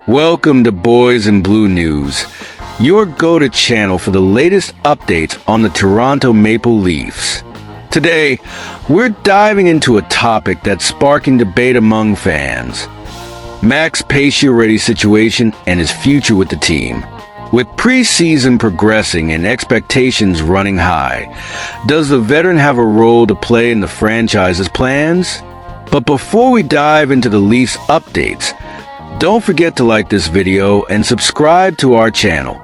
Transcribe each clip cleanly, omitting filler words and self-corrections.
Welcome to Boys in Blue News, your go-to channel for the latest updates on the Toronto Maple Leafs. Today, we're diving into a topic that's sparking debate among fans. Max Pacioretty's situation and his future with the team. With preseason progressing and expectations running high, does the veteran have a role to play in the franchise's plans? But before we dive into the Leafs updates, don't forget to like this video and subscribe to our channel.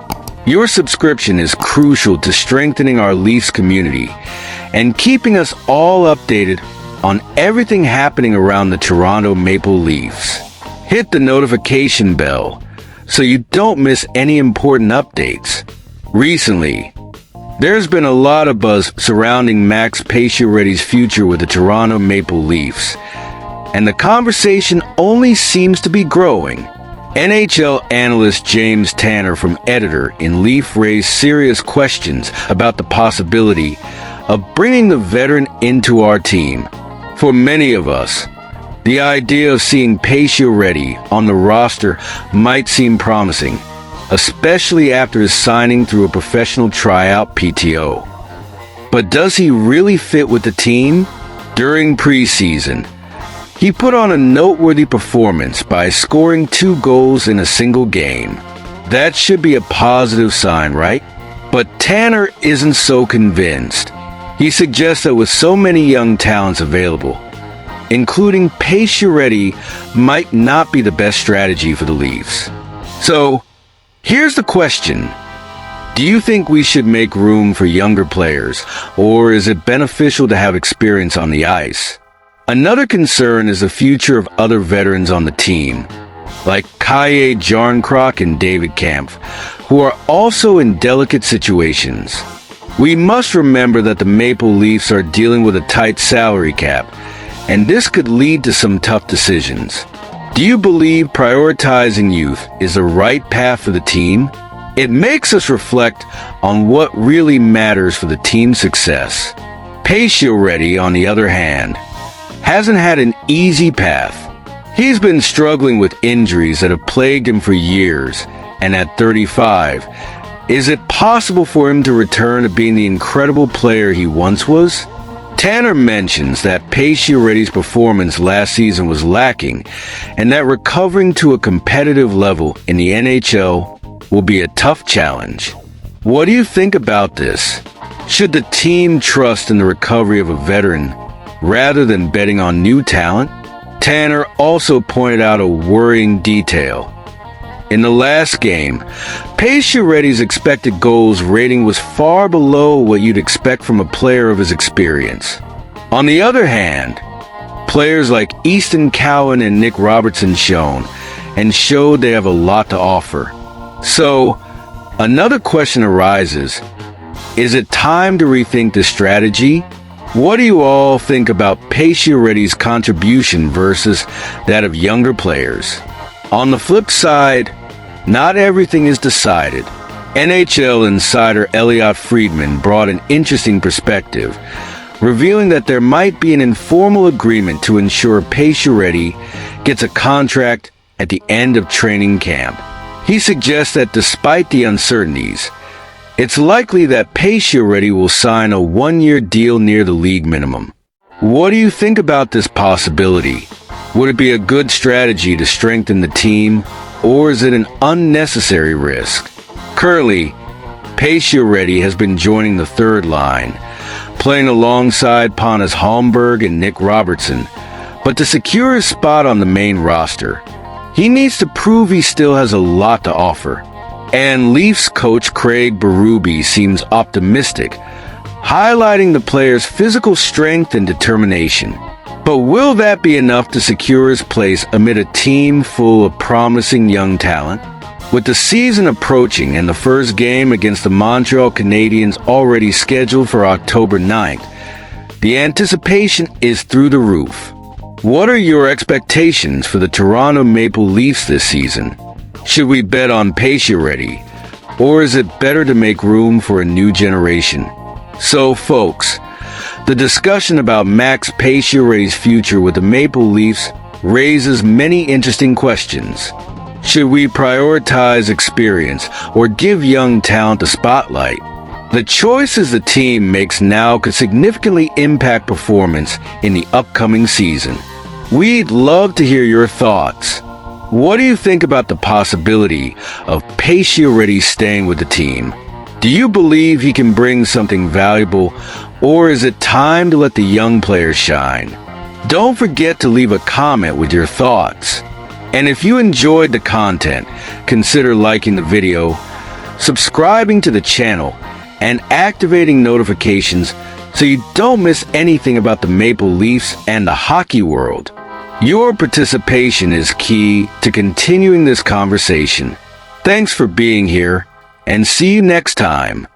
Your subscription is crucial to strengthening our Leafs community and keeping us all updated on everything happening around the Toronto Maple Leafs. Hit the notification bell so you don't miss any important updates. Recently, there's been a lot of buzz surrounding Max Pacioretty's future with the Toronto Maple Leafs, and the conversation only seems to be growing. NHL analyst James Tanner from Editor in Leaf raised serious questions about the possibility of bringing the veteran into our team. For many of us, the idea of seeing Pacioretty on the roster might seem promising, especially after his signing through a professional tryout PTO. But does he really fit with the team? During preseason, he put on a noteworthy performance by scoring 2 goals in a single game. That should be a positive sign, right? But Tanner isn't so convinced. He suggests that with so many young talents available, including Pacioretty, might not be the best strategy for the Leafs. So, here's the question. Do you think we should make room for younger players, or is it beneficial to have experience on the ice? Another concern is the future of other veterans on the team, like Calle, Jarnkrok, and David Kampf, who are also in delicate situations. We must remember that the Maple Leafs are dealing with a tight salary cap, and this could lead to some tough decisions. Do you believe prioritizing youth is the right path for the team? It makes us reflect on what really matters for the team's success. Pacioretty, on the other hand, hasn't had an easy path. He's been struggling with injuries that have plagued him for years, and at 35, is it possible for him to return to being the incredible player he once was? Tanner mentions that Pacioretty's performance last season was lacking, and that recovering to a competitive level in the NHL will be a tough challenge. What do you think about this? Should the team trust in the recovery of a veteran rather than betting on new talent? Tanner also pointed out a worrying detail. In the last game, Pacioretty's expected goals rating was far below what you'd expect from a player of his experience. On the other hand, players like Easton Cowan and Nick Robertson showed they have a lot to offer. So, another question arises. Is it time to rethink the strategy? What do you all think about Pacioretty's contribution versus that of younger players? On the flip side, not everything is decided. NHL insider Elliotte Friedman brought an interesting perspective, revealing that there might be an informal agreement to ensure Pacioretty gets a contract at the end of training camp. He suggests that despite the uncertainties, it's likely that Pacioretty will sign a 1-year deal near the league minimum. What do you think about this possibility? Would it be a good strategy to strengthen the team, or is it an unnecessary risk? Currently, Pacioretty has been joining the third line, playing alongside Pontus Holmberg and Nick Robertson, but to secure his spot on the main roster, he needs to prove he still has a lot to offer. And Leafs coach Craig Berube seems optimistic, highlighting the player's physical strength and determination. But will that be enough to secure his place amid a team full of promising young talent? With the season approaching and the first game against the Montreal Canadiens already scheduled for October 9th, the anticipation is through the roof. What are your expectations for the Toronto Maple Leafs this season? Should we bet on Pacioretty, or is it better to make room for a new generation? So, folks, the discussion about Max Pacioretty's future with the Maple Leafs raises many interesting questions. Should we prioritize experience or give young talent a spotlight? The choices the team makes now could significantly impact performance in the upcoming season. We'd love to hear your thoughts. What do you think about the possibility of Pacioretty staying with the team? Do you believe he can bring something valuable, or is it time to let the young players shine? Don't forget to leave a comment with your thoughts. And if you enjoyed the content, consider liking the video, subscribing to the channel, and activating notifications so you don't miss anything about the Maple Leafs and the hockey world. Your participation is key to continuing this conversation. Thanks for being here, and see you next time.